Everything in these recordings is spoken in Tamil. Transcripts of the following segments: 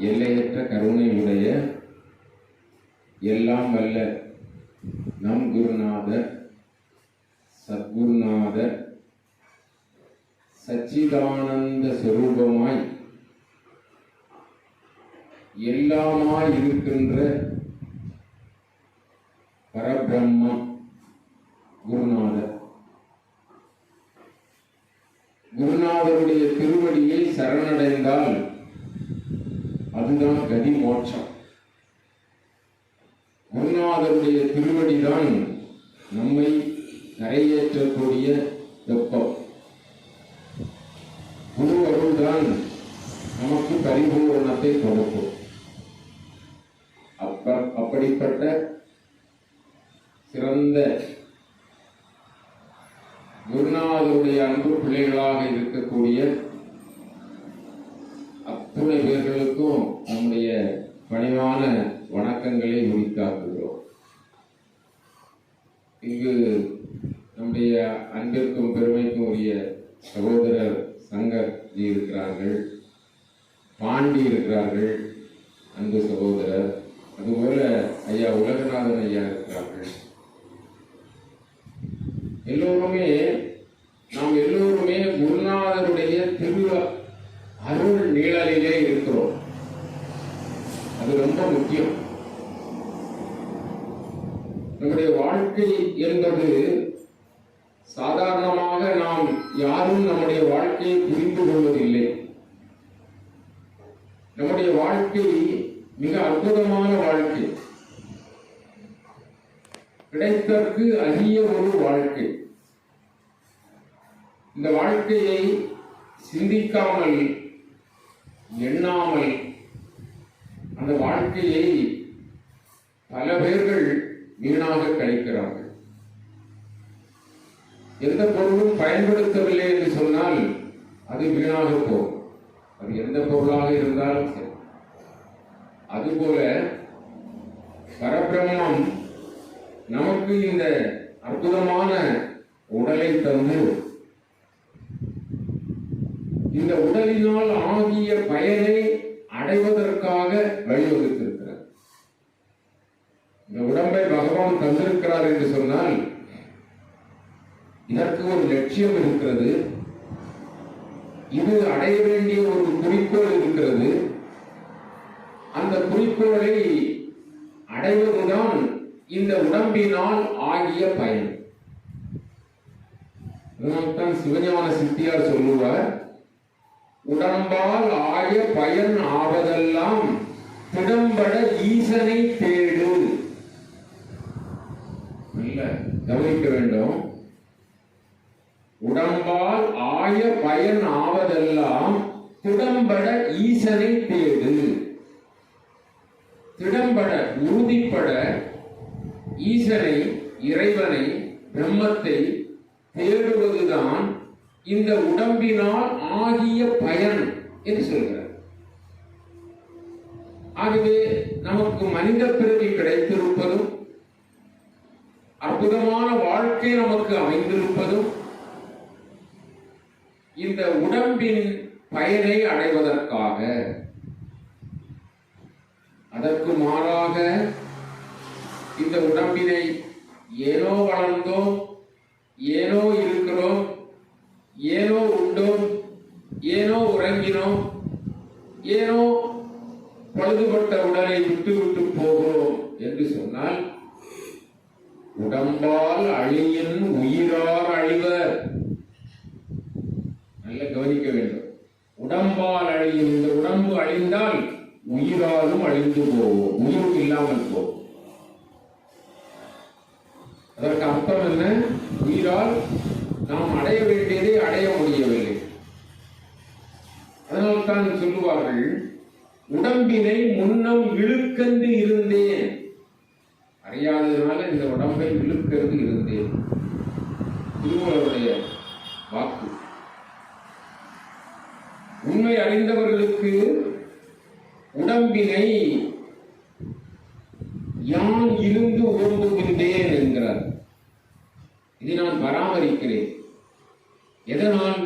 எல்லையற்ற கருணை உடைய எல்லாம் வல்ல நம் குருநாதர் சத்குருநாதர் சச்சிதானந்த சொரூபமாய் எல்லாமாய் இருக்கின்ற பரபிரம்மம் குருநாதர். குருநாதருடைய திருவடியை சரணடைந்தால் அதுதான் கதி மோட்சம். குருநாதருடைய திருவடிதான் நம்மை கரையேற்றக்கூடிய வெப்பம். குரு அருள்தான் நமக்கு பரிபூரணத்தை கொடுக்கும். அப்படிப்பட்ட சிறந்த குருநாதருடைய அன்பு பிள்ளைகளாக இருக்கக்கூடிய அத்துணை பேர்களுக்கும் நம்முடைய பணிவான வணக்கங்களை உரித்தாக்குகிறோம். இங்கு நம்முடைய அன்பிற்கும் பெருமைக்கும் உரிய சகோதரர் சங்கர் ஜி இருக்கிறார்கள், பாண்டி இருக்கிறார்கள், அன்பு சகோதரர். அதுபோல ஐயா உலகநாதன் ஐயா இருக்கிறார்கள். நாம் எல்லோருமே குருநாதருடைய திரு அருள் நிழலிலே இருக்கிறோம். அது ரொம்ப முக்கியம். நம்முடைய வாழ்க்கை என்பது சாதாரணமாக நாம் யாரும் நம்முடைய வாழ்க்கையை புரிந்து கொள்வதில்லை. நம்முடைய வாழ்க்கை மிக அற்புதமான வாழ்க்கை, கிடைத்தற்கு அரிய ஒரு வாழ்க்கை. இந்த வாழ்க்கையை சிந்திக்காமல் எண்ணாமல் அந்த வாழ்க்கையை பல பேர்கள் வீணாக கழிக்கிறார்கள். எந்த பொருளும் பயன்படுத்தவில்லை என்று சொன்னால் அது வீணாக போகும். அது எந்த பொருளாக இருந்தாலும் சரி. அதுபோல பரபிரம்மம் நமக்கு இந்த அற்புதமான உடலை தந்து இந்த உடலினால் ஆகிய பயனை அடைவதற்காக வழிவகுத்திருக்கிறார். இந்த உடம்பை பகவான் தந்திருக்கிறார் என்று சொன்னால் இதற்கு ஒரு லட்சியம் இருக்கிறது. இது அடைய வேண்டிய ஒரு குறிக்கோள் இருக்கிறது. அந்த குறிக்கோளை அடைவதுதான் இந்த உடம்பினால் ஆகிய பயன். அதனால்தான் சிவஞான சித்தியார் சொல்லுவார், உடம்பால் ஆய பயன் ஆவதெல்லாம் திடம்பட ஈசனை தேடு. நல்ல கவனிக்க வேண்டும். உடம்பால் ஆய பயன் ஆவதெல்லாம் திடம்பட ஈசனை தேடு. திடம்பட உறுதிப்பட ஈசனை, இறைவனை, பிரம்மத்தை தேடுவதுதான் இந்த உடம்பினால் ஆகிய பயன் என்று சொல்கிறார். ஆகவே நமக்கு மனித பிறவி கிடைத்திருப்பதும் அற்புதமான வாழ்க்கை நமக்கு அமைந்திருப்பதும் இந்த உடம்பின் பயனை அடைவதற்காக. அதற்கு மாறாக இந்த உடம்பினை ஏனோ வளர்ந்தோம், ஏனோ இருக்கிறோம், ஏனோ உண்டோம், ஏனோ உறங்கினோம், ஏனோ பழுதுபட்ட உடலை விட்டு விட்டு போகிறோம் என்று சொன்னால் உடம்பால் அழியின் உயிரார் அழிவர். நல்ல கவனிக்க வேண்டும். உடம்பால் அழியும். இந்த உடம்பு அழிந்தால் உயிராலும் அழிந்து போவோம், உயிரும் இல்லாமல் போவோம். அதற்கு அர்த்தம் என்ன? உயிரால் நாம் அடைய வேண்டியதை அடைய முடியவில்லை. அதனால்தான் சொல்லுவார்கள், உடம்பினை முன்னம் இழுக்கந்து இருந்தேன். அறியாததுனால இந்த உடம்பை இழுக்கந்து இருந்தேன். திருமூலருடைய வாக்கு. உண்மை அறிந்தவர்களுக்கு உடம்பினை யான் இருந்து ஓம்புகின்றேன் என்கிறார். இதை நான் பராமரிக்கிறேன். எதனால்?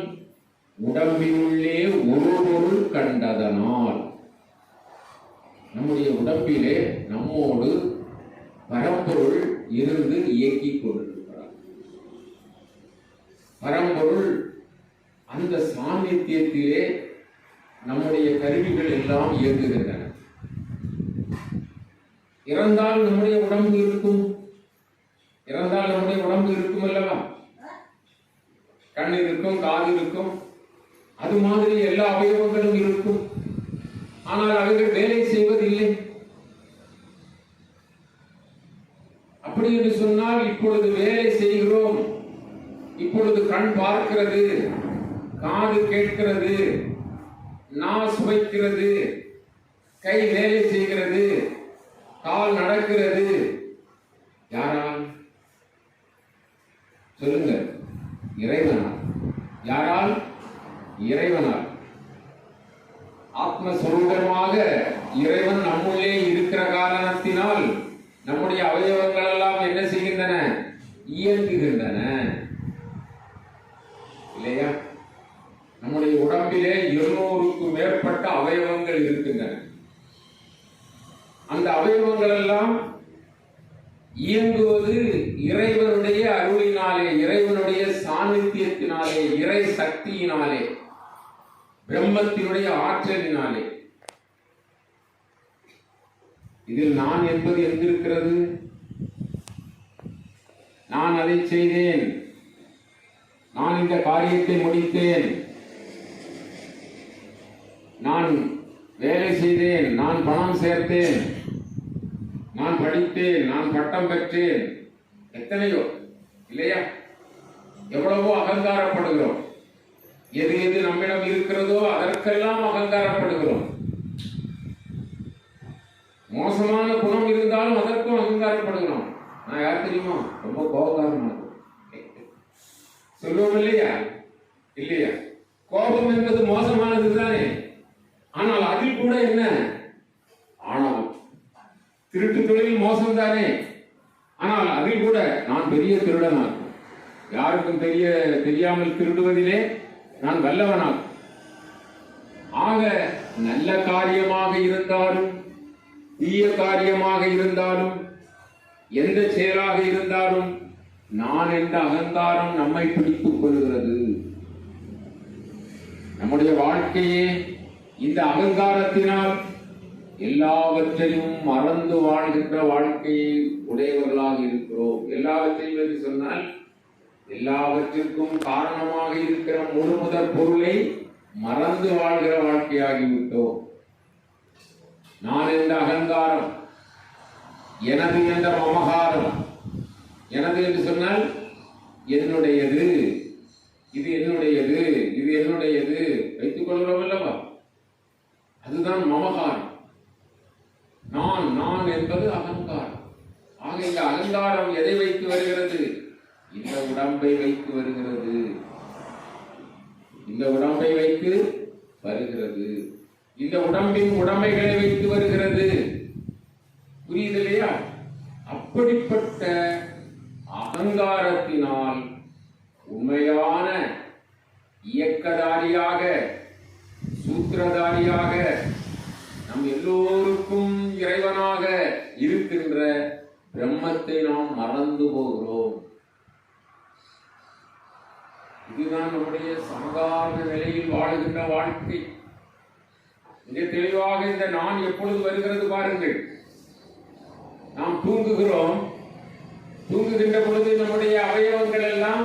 உடம்பினுள்ளே ஒரு பொருள் கண்டதனால். நம்முடைய உடம்பிலே நம்மோடு பரம்பொருள் இருந்து இயக்கிக் கொண்டிருக்கிறார். பரம்பொருள் அந்த சாநித்தியத்திலே நம்முடைய கருவிகள் எல்லாம் இயங்குகின்றன. இறந்தால் நம்முடைய உடம்பு இருக்கும், இறந்தால் நம்முடைய உடம்பு இருக்கும் அல்லவா? கண் இருக்கும், காது இருக்கும், அது மாதிரி எல்லா அவயவங்களும் இருக்கும். ஆனால் அவைகள் வேலை செய்வதில்லை. அப்படி என்று சொன்னால் இப்பொழுது வேலை செய்கிறோம், இப்பொழுது கண் பார்க்கிறது, காது கேட்கிறது, நாவு சுவைக்கிறது, கை வேலை செய்கிறது, கால் நடக்கிறது. யாரால்? சொல்லுங்க. இறைவனால். யாரால்? இறைவனால். ஆத்மஸ்வரூபமாக இறைவன் நம்முள்ளே இருக்கிற காரணத்தினால் நம்முடைய அவயவங்கள் எல்லாம் என்ன செய்கின்றன? இயங்குகின்றன. இல்லையா? நம்முடைய உடம்பிலே 200க்கும் மேற்பட்ட அவயவங்கள் இருக்கின்றன. அந்த அவயவங்கள் எல்லாம் இயங்குவது இறைவனுடைய அருளினாலே, இறைவனுடைய சாநித்தியத்தினாலே, இறை சக்தியினாலே, பிரம்மத்தினுடைய ஆற்றலினாலே. இதில் நான் என்பது எங்கிருக்கிறது? நான் அதை செய்தேன், நான் இந்த காரியத்தை முடித்தேன், நான் வேலை செய்தேன், நான் பணம் சேர்த்தேன், நான் படித்தேன், நான் பட்டம் பெற்றேன், எத்தனையோ இல்லையா? எவ்வளவோ அகங்காரப்படுகிறோம். எது எது நம்மிடம் இருக்கிறதோ அதற்கெல்லாம் அகங்காரப்படுகிறோம். மோசமான குணம் இருந்தாலும் அதற்கும் அகங்காரப்படுகிறோம். நான் யார் தெரியுமா? ரொம்ப கோபக்காரமா சொல்லுவோம் இல்லையா? இல்லையா? கோபம் என்பது மோசமானது தானே. ஆனால் அதில் கூட என்ன ஆணவம். திருட்டு தொழில் மோசம் தானே. ஆனால் அதில் கூட நான் பெரிய திருடனாக, யாருக்கும் தெரியாமல் திருடுவதிலே நான் வல்லவனாக. ஆக நல்ல காரியமாக இருந்தாலும் தீய காரியமாக இருந்தாலும் எந்த செயலாக இருந்தாலும் நான் என்ற அகங்காரம் நம்மை பிடித்துக் கொள்கிறது. நம்முடைய வாழ்க்கையே இந்த அகங்காரத்தினால் எல்லாவற்றையும் மறந்து வாழ்கின்ற வாழ்க்கையை உடையவர்களாக இருக்கிறோம். எல்லாவற்றையும் என்று சொன்னால் எல்லாவற்றிற்கும் காரணமாக இருக்கிற முதற் பொருளை மறந்து வாழ்கிற வாழ்க்கையாகிவிட்டோம். நான் என்ற அகங்காரம், எனது என்ற மமகாரம். எனது என்று சொன்னால் என்னுடையது, இது என்னுடையது, இது என்னுடையது வைத்துக் கொள்கிறோம் அல்லவா? அதுதான் மமகாரம். நான் நான் என்பது அகங்காரம். ஆக இந்த அகங்காரம் எதை வைத்து வருகிறது? இந்த உடம்பை வைத்து வருகிறது. இந்த உடம்பை வைத்து வருகிறது. இந்த உடம்பின் உடைமைகளை வைத்து வருகிறது. புரியுது இல்லையா? அப்படிப்பட்ட அகங்காரத்தினால் உண்மையான இயக்கதாரியாக, சூத்திரதாரியாக, நம் எல்லோருக்கும் இறைவனாக இருக்கின்ற பிரம்மத்தை நாம் மறந்து போகிறோம். இதுதான் நம்முடைய சாதாரண நிலையில் வாழுகின்ற வாழ்க்கை. மிக தெளிவாக இந்த நான் எப்பொழுது வருகிறது பாருங்கள். நாம் தூங்குகிறோம். தூங்குகின்ற பொழுது நம்முடைய அவயவங்கள் எல்லாம்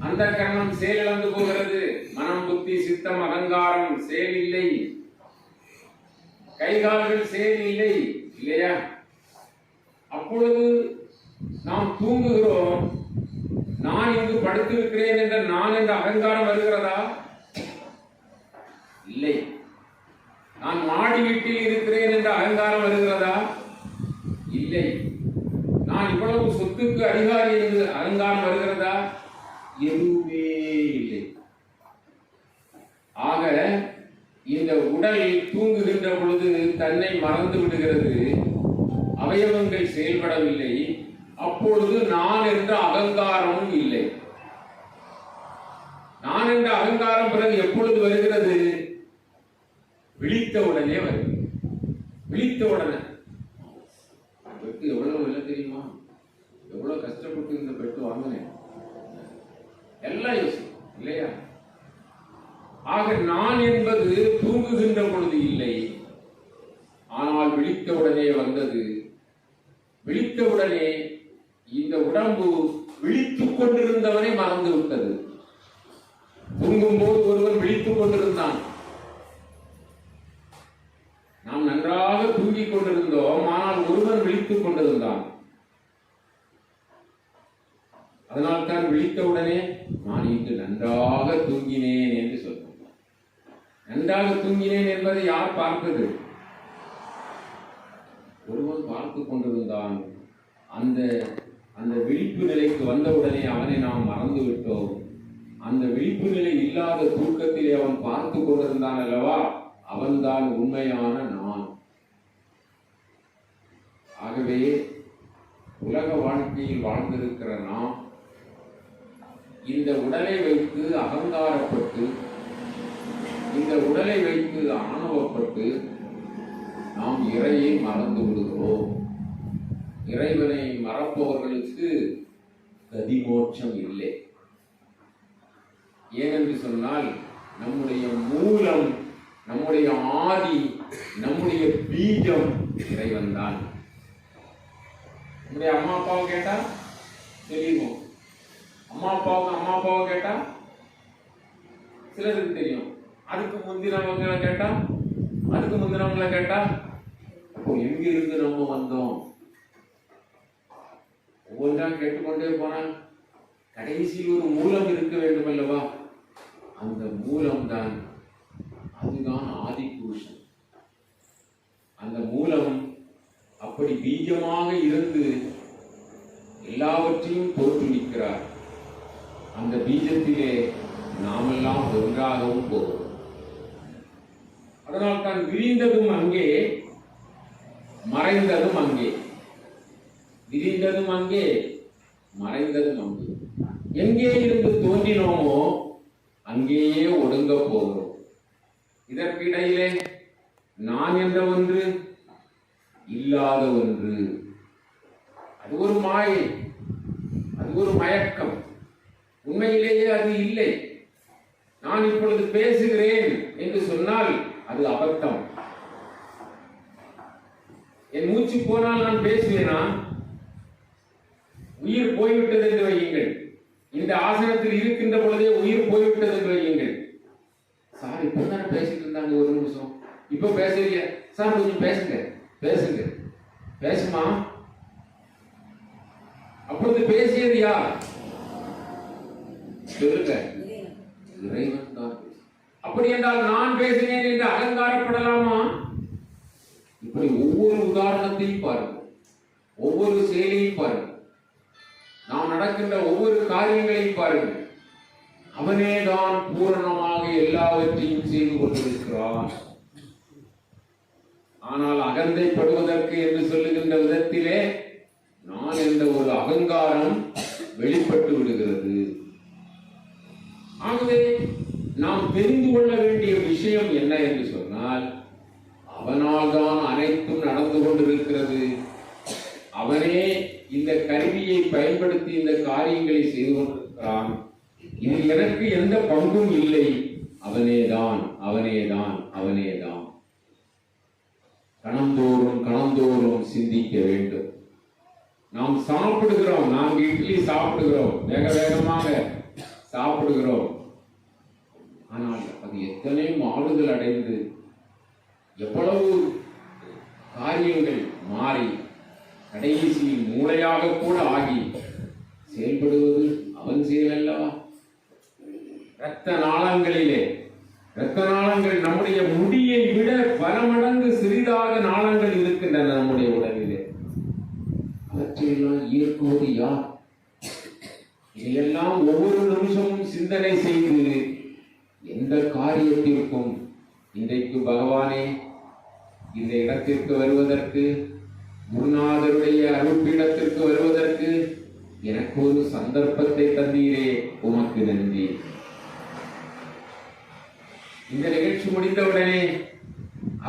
அந்த கரணம் செயலிழந்து போகிறது. மனம், புத்தி, சித்தம், அகங்காரம் செயல் இல்லை. கைகால்கள் செயல் இல்லை. இல்லையா? அப்பொழுது நாம் தூங்குகிறோம். நான் இங்கு படுத்திருக்கிறேன் என்ற நான் என்ற அகங்காரம் வருகிறதா? இல்லை. நான் மாடி வீட்டில் இருக்கிறேன் என்ற அகங்காரம் வருகிறதா? இல்லை. நான் இவ்வளவு சொத்துக்கு அதிகாரி என்று அகங்காரம் வருகிறதா? எதுவுமே இல்லை. ஆக இந்த உடல் தூங்குகின்ற பொழுது தன்னை மறந்து விடுகிறது. அவயவங்கள் செயல்படவில்லை. அப்பொழுது நான் என்ற அகங்காரமும் இல்லை. நான் என்ற அகங்காரம் பிறகு எப்பொழுது வருகிறது? விழித்த உடனே வருகிறது. விழித்த உடனே பெட்டு எவ்வளவு விலை தெரியுமா? எவ்வளவு கஷ்டப்பட்டு இந்த பெட்டு வாங்கினேன் எல்லாம் யோசிக்கும் இல்லையா? ஆக நான் என்பது தூங்குகின்ற பொழுது இல்லை, ஆனால் விழித்தவுடனே வந்தது. விழித்தவுடனே இந்த உடம்பு விழித்துக் கொண்டிருந்தவனை மறந்து விட்டது. தூங்கும் போது ஒருவன் விழித்துக் கொண்டிருந்தான், நாம் நன்றாக தூங்கிக் கொண்டிருந்தோம், ஆனால் ஒருவன் விழித்துக் கொண்டிருந்தான். அதனால் தான் விழித்தவுடனே நான் இன்று நன்றாக தூங்கினேன் என்று சொல்றேன். நன்றாக தூங்கினேன் என்பதை யார் பார்ப்பது? ஒருவன் பார்த்து கொண்டிருந்தான். அந்த அந்த விழிப்பு நிலைக்கு வந்தவுடனே அவனை நாம் மறந்து விட்டோம். அந்த விழிப்பு நிலை இல்லாத தூக்கத்திலே அவன் பார்த்து கொண்டிருந்தான் அல்லவா, அவன்தான் உண்மையான நான். ஆகவே உலக வாழ்க்கையில் வாழ்ந்திருக்கிற நாம் இந்த உடலை வைத்து அகங்காரப்பட்டு, இந்த உடலை வைத்து ஆணவப்பட்டு நாம் இறையை மறந்து விடுகிறோம். இறைவனை மறப்பவர்களுக்கு கதிமோட்சம் இல்லை. ஏனென்று சொன்னால் நம்முடைய மூலம், நம்முடைய ஆதி, நம்முடைய பீஜம் இறைவன் தான். நம்முடைய அம்மா அப்பாவை கேட்டா தெரியும், அம்மா அப்பாவை கேட்டா சிலருக்கு தெரியும், அதுக்கு முந்தினவங்களை கேட்டா அப்போ எங்க இருந்து நம்ம வந்தோம் ஒவ்வொன்றா கேட்டுக்கொண்டே போனால் கடைசியில் ஒரு மூலம் இருக்க வேண்டும் அல்லவா? அந்த மூலம்தான், அதுதான் ஆதி புருஷன். அந்த மூலம் அப்படி பீஜமாக இருந்து எல்லாவற்றையும் தோற்றுவிக்கிறார். அந்த பீஜத்திலே நாமெல்லாம் ஒன்றாகவும் போகிறோம். அதனால் தான் விரிந்ததும் அங்கே, மறைந்ததும் அங்கே. விரிந்ததும் அங்கே, மறைந்ததும் அங்கே. எங்கே இருந்து தோன்றினோமோ அங்கேயே ஒடுங்க போகிறோம். இதற்கிடையிலே நான் என்ற ஒன்று, இல்லாத ஒன்று. அது ஒரு மாயை, அது ஒரு மயக்கம். உண்மையிலேயே அது இல்லை. நான் இப்பொழுது பேசுகிறேன் என்று சொன்னால் அது அபத்தம். என் மூச்சு போனால் நான் பேசுவேனா? உயிர் போய்விட்டது என்று வையுங்கள். இந்த ஆசனத்தில் இருக்கின்ற பொழுதே உயிர் போய்விட்டது என்று வையுங்கள். சார் இப்பதானே பேசிட்டு இருந்தாங்க, ஒரு நிமிஷம் இப்ப பேசுறீங்க சார், கொஞ்சம் பேசுங்க பேசுமா? அப்பொழுது பேசியது யார்? சொல்லுங்க, இறைவன் தான். அப்படி என்றால் நான் பேசினேன் என்று அலங்காரப்படலாமா? இப்படி ஒவ்வொரு உதாரணத்தையும் பாருங்க, ஒவ்வொரு செயலையும் பாருங்க, நாம் நடக்கின்ற ஒவ்வொரு காரியங்களையும் பாருங்க. அவனேதான் பூரணமாக எல்லாவற்றையும் செய்து கொண்டிருக்கிறான். ஆனால் அகந்தைப்படுவதற்கு என்று சொல்லுகின்ற விதத்திலே நான் என்ற ஒரு அகங்காரம் வெளிப்பட்டு விடுகிறது. ஆகவே நாம் தெரிந்து கொள்ள வேண்டிய விஷயம் என்ன என்று சொன்னால், அவனால் தான் அனைத்தும் நடந்து கொண்டிருக்கிறது. அவனே இந்த கருவியை பயன்படுத்தி இந்த காரியங்களை செய்து கொண்டிருக்கிறான். இதில் எனக்கு எந்த பங்கும் இல்லை. அவனேதான். கணந்தோறும் சிந்திக்க வேண்டும். நாம் சாப்பிடுகிறோம், நாம் இட்லி சாப்பிடுகிறோம், வேகமாக சாப்பிடுகிறோம். ஆனால் அது எத்தனை மாறுதல் அடைந்து எவ்வளவு காரியங்கள் மாறி கடைசியில் மூளையாக கூட ஆகி செயல்படுவது அவன் செயல் அல்லவா? இரத்த நாளங்கள் நம்முடைய முடியை விட பல மடங்கு சிறிதாக நாளங்கள் இருக்கின்றன நம்முடைய உடலிலே. அவற்றையெல்லாம் இயக்குவது யார்? இதையெல்லாம் ஒவ்வொரு நிமிஷமும் சிந்தனை செய்து எந்த காரியத்திற்கும் இன்றைக்கு பகவானே இந்த இடத்திற்கு வருவதற்கு, குருநாதருடைய அருட்பீடத்திற்கு வருவதற்கு எனக்கு ஒரு சந்தர்ப்பத்தை தந்தீரே, உமக்கு நன்றி. இந்த நிகழ்ச்சி முடிந்தவுடனே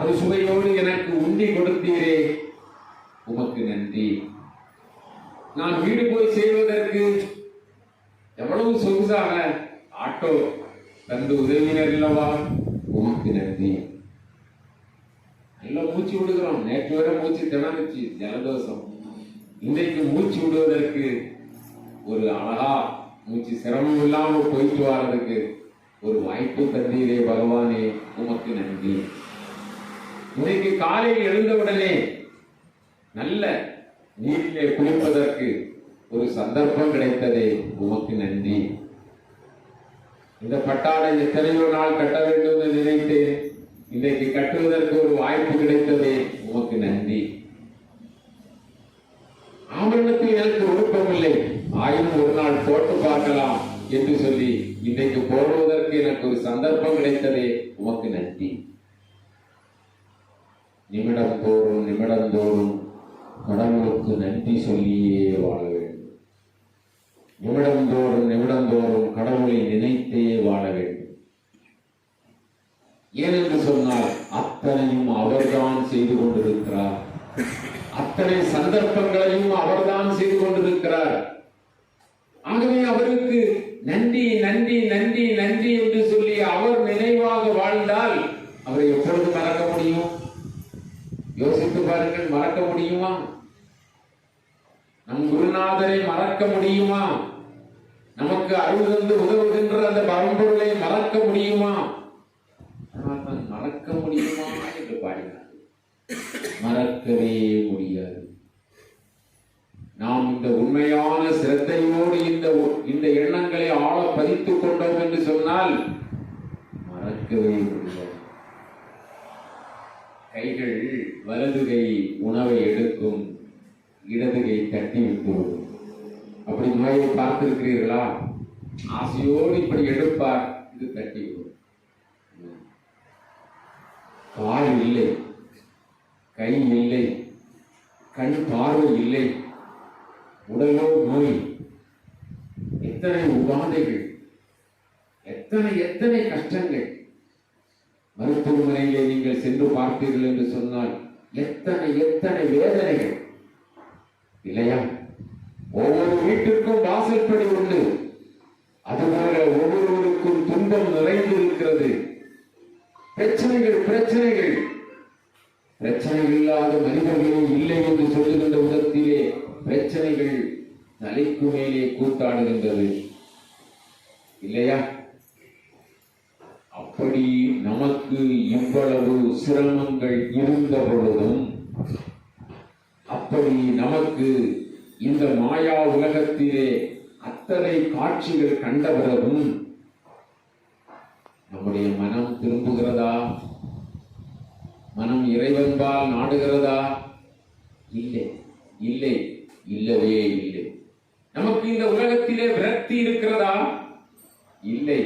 அறுசுவையோடு எனக்கு உண்டி கொடுத்தீரே, உமக்கு நன்றி. நான் வீடு போய் சேர்வதற்கு எவ்வளவு சொகுசாக ஆட்டோ தந்து உதவினர் அல்லவா, உமக்கு நன்றி. நல்லா மூச்சு விடுகிறோம். நேற்று வரை மூச்சு திணறுச்சு, ஜலதோஷம். இன்றைக்கு மூச்சு விடுவதற்கு ஒரு அழகா மூச்சு சிரமம் இல்லாமல் போயிட்டு வர்றதுக்கு ஒரு வாய்ப்பு தந்தீரே பகவானே, உமக்கு நன்றி. இன்றைக்கு காலையில் எழுந்தவுடனே நல்ல நீரிலே குளிப்பதற்கு ஒரு சந்தர்ப்பம் கிடைத்ததே, உமக்கு நன்றி. இந்த பட்டாடை எத்தனையோ நாள் கட்ட வேண்டும் என்று நினைத்தேன். இன்றைக்கு கட்டுவதற்கு ஒரு வாய்ப்பு கிடைத்ததே, உமக்கு நன்றி. ஆபரணத்தில் எனக்கு விருப்பமில்லை, ஆயினும் ஒரு நாள் போட்டு பார்க்கலாம் என்று சொல்லி இன்றைக்கு போடுவதற்கு எனக்கு ஒரு சந்தர்ப்பம் கிடைத்ததே, உமக்கு நன்றி. நிமிடம் தோறும் கடவுளுக்கு நன்றி சொல்லியே வாழ வேண்டும். நிமிடம் தோறும் கடவுளை நினைத்தே வாழ வேண்டும். ஏனென்று சொன்னால் அத்தனையும் அவர்தான் செய்து கொண்டிருக்கிறார். அத்தனை சந்தர்ப்பங்களையும் அவர்தான் செய்து கொண்டிருக்கிறார். ஆகவே அவருக்கு நன்றி நன்றி நன்றி நன்றி என்று சொல்லி அவர் நினைவாக வாழ்ந்தால் அவரை எப்பொழுது மறக்க முடியும்? யோசித்து பாருங்கள். மறக்க முடியுமா? நம் குருநாதரை மறக்க முடியுமா? நமக்கு அருள் தந்து உதவுகின்ற அந்த பரம்பொருளை மறக்க முடியுமா? மறக்க முடியுமா என்று பாடினார். மறக்கவே முடியாது. நாம் இந்த உண்மையான சிரத்தையோடு இந்த எண்ணங்களை ஆழ பதித்துக் கொண்டோம் என்று சொன்னால் மறக்கவே முடியாது. கைகள் வலது கை உணவை எடுக்கும், இடது கை தட்டி விட்டுவிடும். அப்படி நோயை பார்த்திருக்கிறீர்களா? ஆசையோடு இப்படி எடுப்பார், இது தட்டி விடும். கால் இல்லை, கை இல்லை, கண் பார்வை இல்லை, உடலோ நோய், எத்தனை உபாதைகள், எத்தனை எத்தனை கஷ்டங்கள். மருத்துவமனையிலே நீங்கள் சென்று பார்த்தீர்கள் என்று சொன்னால் எத்தனை எத்தனை வேதனைகள் இல்லையா? ஒவ்வொரு வீட்டிற்கும் வாசல்படி உண்டு. அதுபோல ஒவ்வொருவருக்கும் துன்பம் நிறைந்திருக்கிறது. பிரச்சனைகள் பிரச்சனைகள் பிரச்சனைகள் இல்லாத மனிதர்களே இல்லை என்று சொல்லுகின்ற விதத்திலே பிரச்சனைகள் தலைக்கு மேலே கூத்தாடுகின்றது இல்லையா? அப்படி நமக்கு இவ்வளவு சிரமங்கள் இருந்த பொழுதும், அப்படி நமக்கு இந்த மாயா உலகத்திலே அத்தனை காட்சிகள் கண்ட பிறகும் நம்முடைய மனம் திரும்புகிறதா? மனம் இறைவன்பால் நாடுகிறதா? இல்லை, இல்லை, இல்லவே இல்லை. நமக்கு இந்த உலகத்திலே விரக்தி இருக்கிறதா? இல்லை,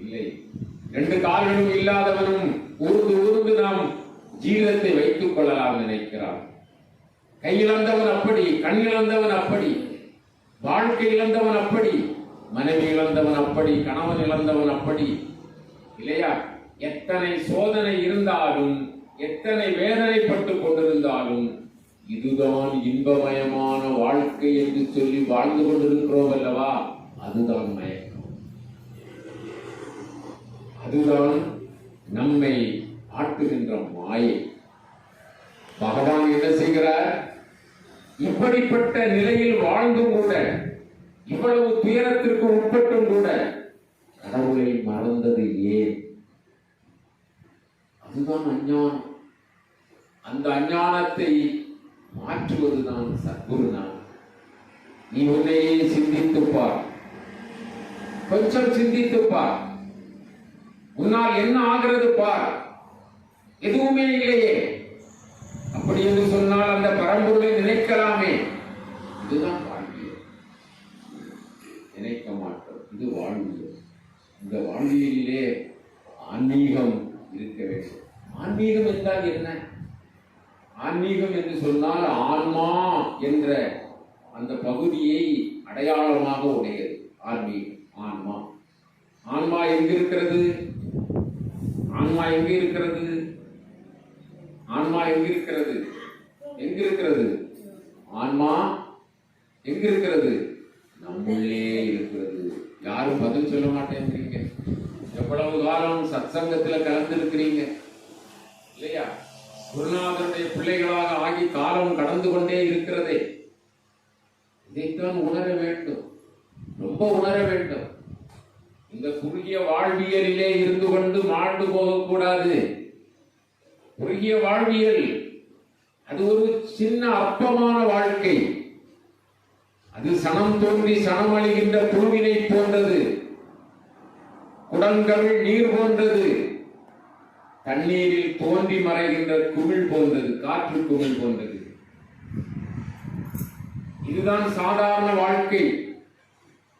இல்லை. ரெண்டு கால்களும் இல்லாதவனும் ஊர்ந்து நாம் ஜீவிதத்தை வைத்துக் கொள்ளலாம் நினைக்கிறான். கை இழந்தவன் அப்படி, கண் இழந்தவன் அப்படி, வாழ்க்கை இழந்தவன் அப்படி, மனைவி இழந்தவன் அப்படி, கணவன் இழந்தவன் அப்படி இல்லையா? எத்தனை சோதனை இருந்தாலும், எத்தனை வேதனைப்பட்டுக் கொண்டிருந்தாலும், இதுதான் இன்பமயமான வாழ்க்கை என்று சொல்லி வாழ்ந்து கொண்டிருக்கிறோம் அல்லவா? அதுதான் மயக்கம். அதுதான் நம்மை ஆட்டுகின்ற மாயை. பகவான் என்ன செய்கிறார்? இப்படிப்பட்ட நிலையில் வாழ்ந்தும் கூட, இவ்வளவு துயரத்திற்கு உட்பட்டும் கூட கடவுளை மறந்தது ஏன்? அதுதான் அஞ்ஞானம். அந்த அஞ்ஞானத்தை மாற்றுவதுதான் சத்குருநாதர். நீ உன்னையே சிந்தித்துப்பார், கொஞ்சம் சிந்தித்துப்பார். உன்னால் என்ன ஆகிறது பார். எதுவுமே இல்லையே. அப்படி என்று சொன்னால் அந்த பரம்பொருளை நினைக்கலாமே. இதுதான் வாழ்வியல். நினைக்க மாட்டோம். இது வாழ்வியல். இந்த வாழ்வியலிலே ஆன்மீகம் இருக்க வேண்டும். ஆன்மீகம் என்றால் என்ன? ஆன்மீகம் என்று சொன்னால் ஆன்மா என்ற அந்த பகுதியை அடையாளமாக உடையது ஆன்மீகம். ஆன்மா, ஆன்மா எங்க இருக்கிறது? ஆன்மா எங்க இருக்கிறது? ஆன்மா எங்கிருக்கிறது? எங்கிருக்கிறது? ஆன்மா எங்கிருக்கிறது? நம்முள்ளே இருக்கிறது. யாரும் பதில் சொல்ல மாட்டேங்கிறீங்க. எவ்வளவு காலம் சத்சங்கத்துல கலந்திருக்கிறீங்க இல்லையா? குருநாதருடைய பிள்ளைகளாக ஆகி காலம் கடந்து கொண்டே இருக்கிறதே. இதைத்தான் உணர வேண்டும், ரொம்ப உணர வேண்டும். இந்த குறுகிய வாழ்வியலிலே இருந்து கொண்டு மாண்டு போகக்கூடாது. குறுகிய வாழ்வியல் அது ஒரு சின்ன அற்பமான வாழ்க்கை. அது சனம் தோன்றி சனம் அழிகின்ற புழுவினை போன்றது. குடங்கள் நீர் போன்றது. தண்ணீரில் தோன்றி மறைகின்ற குமிழ் போன்றது, காற்று குமிழ் போன்றது. இதுதான் சாதாரண வாழ்க்கை.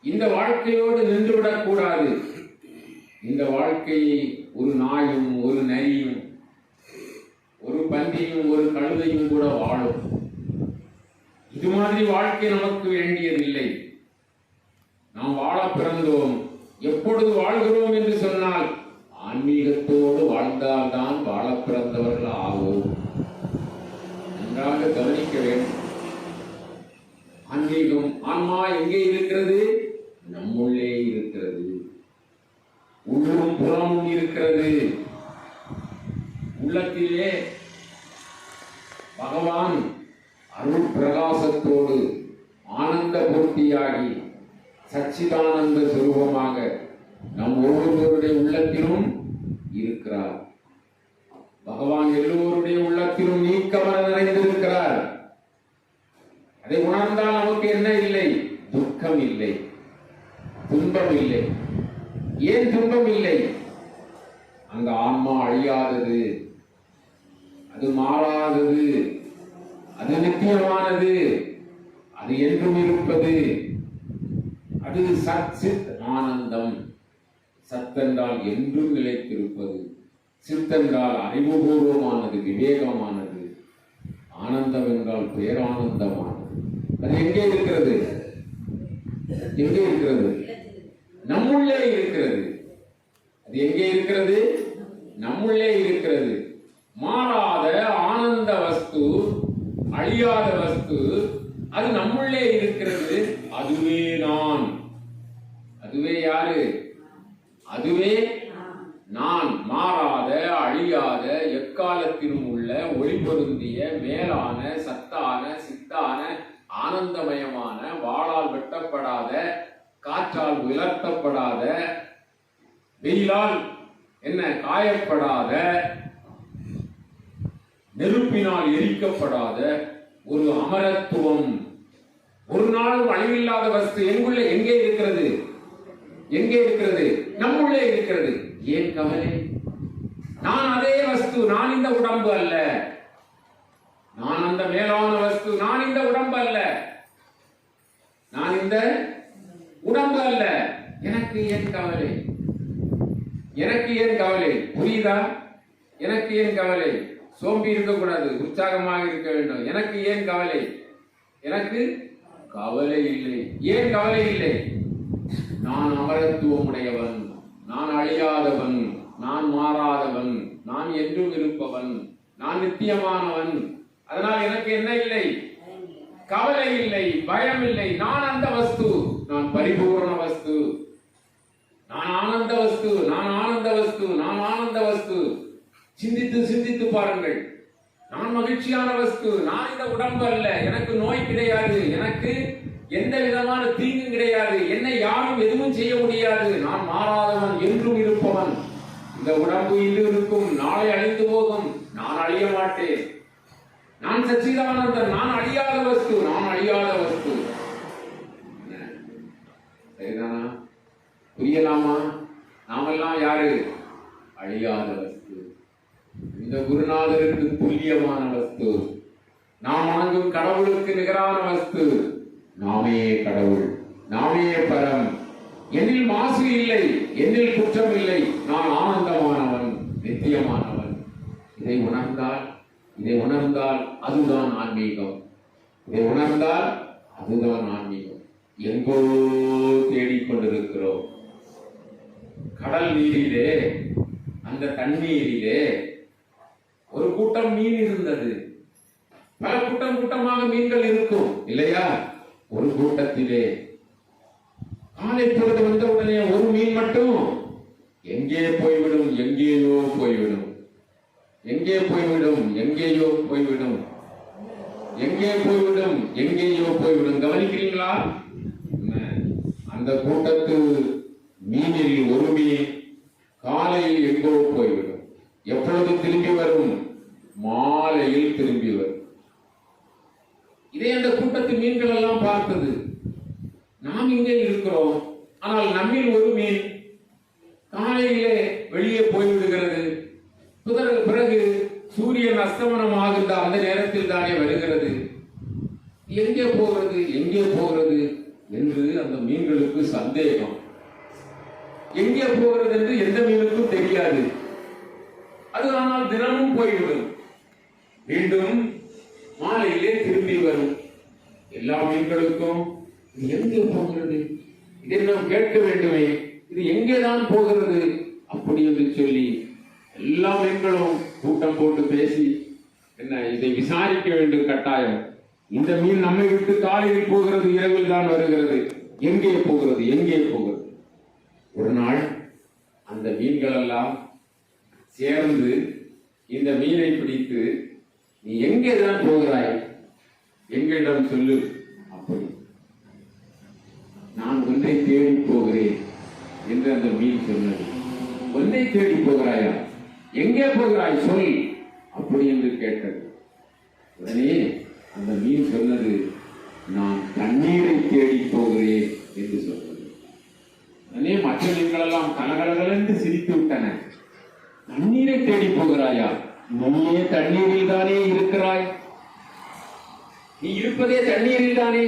இந்த வாழ்க்கையோடு நின்றுவிடக் கூடாது. இந்த வாழ்க்கையை ஒரு நாயும் ஒரு நரியும் ஒரு பன்றியும் ஒரு கழுதையும் கூட வாழும். இது மாதிரி வாழ்க்கை நமக்கு வேண்டியதில்லை. நாம் வாழ பிறந்தோம். எப்பொழுது வாழ்கிறோம் என்று சொன்னால் ஆன்மீகத்தோடு வாழ்ந்தால்தான் வாழ பிறந்தவர்கள் ஆவோம். நன்றாக கவனிக்க வேண்டும். ஆன்மீகம், ஆன்மா எங்கே இருக்கிறது? நம்முள்ளே இருக்கிறது. உள்ளும் புறமும் இருக்கிறது. உள்ளத்திலே பகவான் அருள் பிரகாசத்தோடு ஆனந்த பூர்த்தியாகி சச்சிதானந்த சுரூபமாக நம் ஒவ்வொருவருடைய உள்ளத்திலும் இருக்கிறார். பகவான் எல்லோருடைய உள்ளத்திலும் நீக்கமர நிறைந்திருக்கிறார். அதை உணர்ந்தால் நமக்கு என்ன இல்லை? துக்கம் இல்லை, துன்பம் இல்லை. ஏன் துன்பம் இல்லை? அங்க ஆன்மா அழியாதது, அது மாறாதது, அது நித்தியமானது, அது என்றும் இருப்பது. அது சத் சித் ஆனந்தம். சத்தென்றால் என்றும் நிலைத்திருப்பது, சித்தென்றால் அறிவுபூர்வமானது, விவேகமானது, ஆனந்தம் என்றால் பேரானந்தமானது. அது எங்கே இருக்கிறது? எங்கே இருக்கிறது? நம்முள்ளே இருக்கிறது. அது எங்கே இருக்கிறது? நம்முள்ளே இருக்கிறது. மாறாத ஆனந்த வஸ்து, அழியாத வஸ்து, அது நம்முள்ளே இருக்கிறது. அதுவே நான். அதுவே யாரு? அதுவே நான். மாறாத அழியாத எக்காலத்திலும் உள்ள ஒளி பொருந்திய மேலான சத்தான சித்தான ஆனந்தமயமான வாளால் வெட்டப்படாத, காற்றால் விலர்த்தப்படாத, வெயிலால் என்ன காயப்படாத, நெருப்பினால் எரிக்கப்படாத ஒரு அமரத்துவம், ஒரு நாளும் அழிவில்லாத வஸ்து எங்குள்ளே எங்கே இருக்கிறது? எங்கே இருக்கிறது? நம்முள்ளே இருக்கிறது. ஏன் கவலை? நான் அதே வஸ்து, நான் இந்த உடம்பு அல்ல. நான் அந்த மேலான வஸ்து, நான் இந்த உடம்பு அல்ல. நான் இந்த உடம்பு அல்ல. எனக்கு ஏன் கவலை? எனக்கு ஏன் கவலை? புரியுதா? எனக்கு ஏன் கவலை? சோம்பி இருக்கக்கூடாது, உற்சாகமாக இருக்க வேண்டும். எனக்கு ஏன் கவலை? எனக்கு கவலை இல்லை. ஏன் கவலை இல்லை? நான் அமரத்துவம் உடையவன், நான் அழியாதவன், நான் மாறாதவன், நான் என்றும் இருப்பவன், நான் நித்தியமானவன். அதனால் எனக்கு என்ன இல்லை? கவலை இல்லை, பயம் இல்லை. நான் அந்த வஸ்து, நான் பரிபூர்ண வஸ்து, நான் ஆனந்த வஸ்து, நான் ஆனந்த வஸ்து, நான் ஆனந்த வஸ்து. சிந்தித்து சிந்தித்து பாருங்கள். நான் மகிழ்ச்சியான வஸ்து, நான் இந்த உடம்பு அல்ல. எனக்கு நோய் கிடையாது, எனக்கு எந்த விதமான தீங்கும் கிடையாது, என்னை யாரும் எதுவும் செய்ய முடியாது. நான் மாறாதவன், என்றும் இருப்பவன். இந்த உடம்பு இன்று இருக்கும், நாளை அழிந்து போகும். நான் அழிய மாட்டேன். நான் சச்சிதானந்தன், நான் அழியாத வஸ்து, நான் அழியாத வஸ்து. சரிதானா? புரியலாமா? நாமெல்லாம் யாரு? அழியாத வஸ்து. இந்த குருநாதருக்கு துல்லியமான வஸ்து. நாம் வணங்கும் கடவுளுக்கு நிகரான வஸ்து. நாமே கடவுள், நாமே பரம். என்னில் மாசு இல்லை, என்னில் குற்றம் இல்லை. நான் ஆனந்தமானவன், நித்தியமானவன். இதை உணர்ந்தால் அதுதான் ஆன்மீகம். இதை உணர்ந்தால் அதுதான் ஆன்மீகம். எங்கோ தேடிக்கொண்டிருக்கிறோம். கடல் நீரிலே, அந்த தண்ணீரிலே ஒரு கூட்டம் மீன் இருந்தது. பல கூட்டம் கூட்டமாக மீன்கள் இருக்கும் இல்லையா? ஒரு கூட்டத்திலே காலை பொழுது வந்த உடனே ஒரு மீன் மட்டும் எங்கே போய்விடும், எங்கேயோ போய்விடும், எங்கே போய்விடும், எங்கேயோ போய்விடும், எங்கே போய்விடும், எங்கேயோ போய்விடும். கவனிக்கிறீங்களா? அந்த கூட்டத்து மீனில் ஒரு மீன் காலையில் எங்கோ போய்விடும். எப்பொழுது திரும்பி வரும்? மாலையில் திரும்பி வரும். இதை அந்த கூட்டத்து மீன்கள் எல்லாம் பார்த்தது. நாம் இங்கே இருக்கிறோம், ஆனால் நம்மில் ஒரு மீன் காலையிலே வெளியே போய்விடுகிறது. பிறகு சூரியன் அஸ்தமனம் ஆகின்ற அந்த நேரத்தில் தானே வருகிறது. எங்கே போகிறது, எங்கே போகிறது என்று அந்த மீன்களுக்கு சந்தேகம். எங்கே போகிறது என்று எந்த மீனுக்கும் தெரியாது. அது ஆனால் தினமும் போய்விடும். மீண்டும் மாலையிலே திரும்பி வரும். எல்லா மீன்களுக்கும் இது எங்கே போகிறது, இதை நாம் கேட்க வேண்டுமே, இது எங்கேதான் போகிறது அப்படி என்று சொல்லி எல்லா மீன்களும் கூட்டம் போட்டு பேசி என்ன இதை விசாரிக்க வேண்டும் கட்டாயம். இந்த மீன் நம்மை விட்டு காலையில் போகிறது, இரவில் தான் வருகிறது, எங்கே போகிறது, எங்கே போகிறது. ஒரு நாள் அந்த மீன்கள் எல்லாம் சேர்ந்து இந்த மீனை பிடித்து, நீ எங்கேதான் போகிறாய், எங்களிடம் சொல்லு. அப்படி நான் ஒன்றை தேடி போகிறேன் என்று அந்த மீன் சொன்னது. ஒன்றை தேடி போகிறாயா, எங்கே போகிறாய் சொல் அப்படி என்று கேட்டது. உடனே அந்த மீன் சொன்னது, நான் தண்ணீரை தேடி போகிறேன் என்று சொன்னது. உடனே மற்ற மீன்கள் எல்லாம் கலகலகள் என்று சிரித்து விட்டன. தண்ணீரை தேடி போகிறாயா, நீயே தண்ணீரில் தானே இருக்கிறாய், நீ இருப்பதே தண்ணீரில் தானே,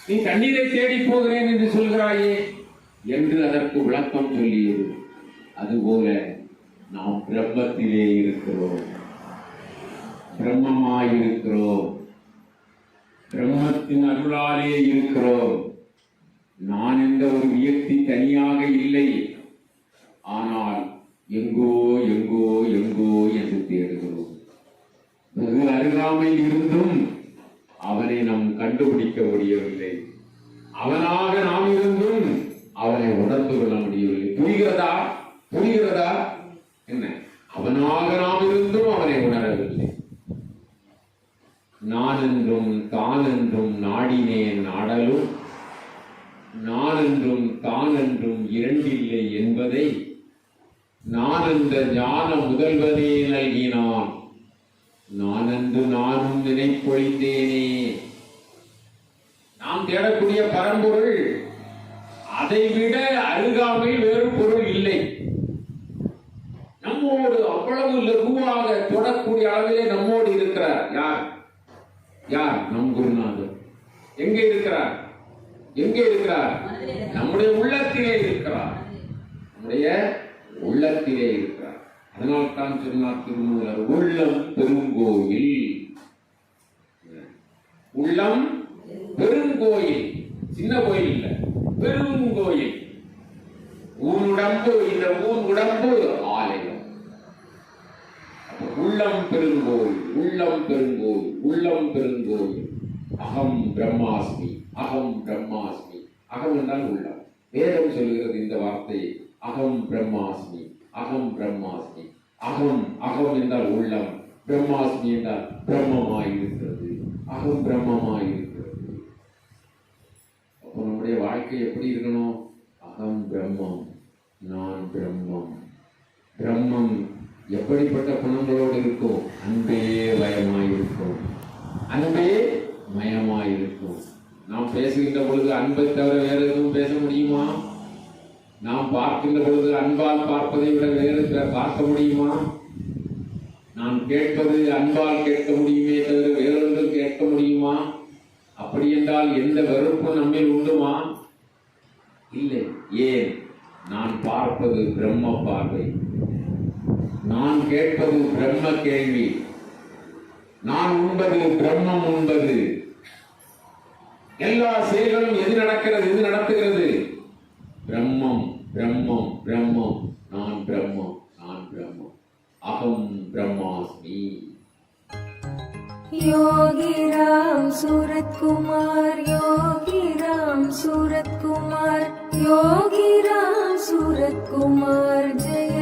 நீ தண்ணீரை தேடி போகிறேன் என்று சொல்கிறாயே என்று அதற்கு விளக்கம் சொல்லியது. அதுபோல நாம் பிரம்மத்திலே இருக்கிறோம், பிரம்மமாயிருக்கிறோம், பிரம்மத்தின் அருளாலே இருக்கிறோம். நான் என்ற ஒரு வியக்தி தனியாக இல்லை, ஆனால் எங்கோ எங்கோ எங்கோ என்று தேடுகிறோம். வெகு அருகாமையில் இருந்தும் அவனை நாம் கண்டுபிடிக்க முடியவில்லை. அவனாக நாம் இருந்தும் அவனை உணர்ந்து கொள்ள முடியவில்லை. புரிகிறதா? புரிகிறதா? என்ன, அவனாக நாம் இருந்தும் அவனை உணரவில்லை. நான் என்றும் தான் என்றும் நாடினேன் நாடலும், நான் என்றும் தான் என்றும் இரண்டில்லை என்பதை நான் என்ற ஞான முதல்வனே நல்கினான். நான் என்று நானும் நினைப்பொழிந்தேனே. நாம் தேடக்கூடிய பரம்பொருள் அதைவிட அருகாமையில் வேறு பொருள் இல்லை. நம்மோடு அவ்வளவு லகுவாக தொடக்கூடிய அளவிலே நம்மோடு இருக்கிறார். யார்? யார்? நம் குருநாதர். எங்கே இருக்கிறார்? எங்கே இருக்கிறார்? நம்முடைய உள்ளத்திலே இருக்கிறார். நம்முடைய உள்ளத்திலே இருக்கிறார். அதனால் தான் சொன்னார் திருமூலர், உள்ளம் பெருங்கோயில். உள்ளம் பெருங்கோயில், சின்ன கோயில் இல்லை, பெருங்கோயில். ஊனுடம்பு, இந்த ஊன் உடம்பு ஆலயம். உள்ளம் பெருங்கோயில், உள்ளம் பெருங்கோயில், உள்ளம் பெருங்கோயில். அகம் பிரம்மாஸ்மி, அகம் பிரம்மாஸ்மி. அகம் என்றால் உள்ளம். வேதம் சொல்கிறது இந்த வார்த்தையை, அகம் பிரம்மாஸ்மி, அகம் பிரம்மாஸ்மி. அகம், அகம் என்றால் உள்ளம், பிரம்மாஸ்மி என்றால் பிரம்மமாயிருக்கிறது, அகம் பிரம்மமாயிருக்கிறது. அப்போ நம்முடைய வாழ்க்கை எப்படி இருக்கணும்? அகம் பிரம்மம், நான் பிரம்மம். பிரம்மம் எப்படிப்பட்ட குணங்களோடு இருக்கும்? அன்பே மயமாயிருக்கும், அன்பே மயமாயிருக்கும். நாம் பேசுகின்ற பொழுது அன்பை தவிர வேற எதுவும் பேச முடியுமா? நாம் பார்க்கின்ற பொழுது அன்பால் பார்ப்பதை விட வேறு பார்க்க முடியுமா? நான் கேட்பது அன்பால் கேட்க முடியுமே தவிர வேறொன்று கேட்க முடியுமா? அப்படி என்றால் எந்த வெறுப்பு நம்மில் உண்டுமா? இல்லை. ஏன்? நான் பார்ப்பது பிரம்ம பார்வை, நான் கேட்பது பிரம்ம கேள்வி, நான் உண்பது பிரம்மம் உண்பது. எல்லா செயல்களும் எது நடக்கிறது, எது நடத்துகிறது? பிரம்மம், பிரம்மம், பிரம்மம். நான் பிரம்மம், நான் பிரம்மம். அகம் பிரம்மாஸ்மி. योगी राम सूरत कुमार, योगी राम सूरत कुमार, योगी राम सूरत कुमार, जय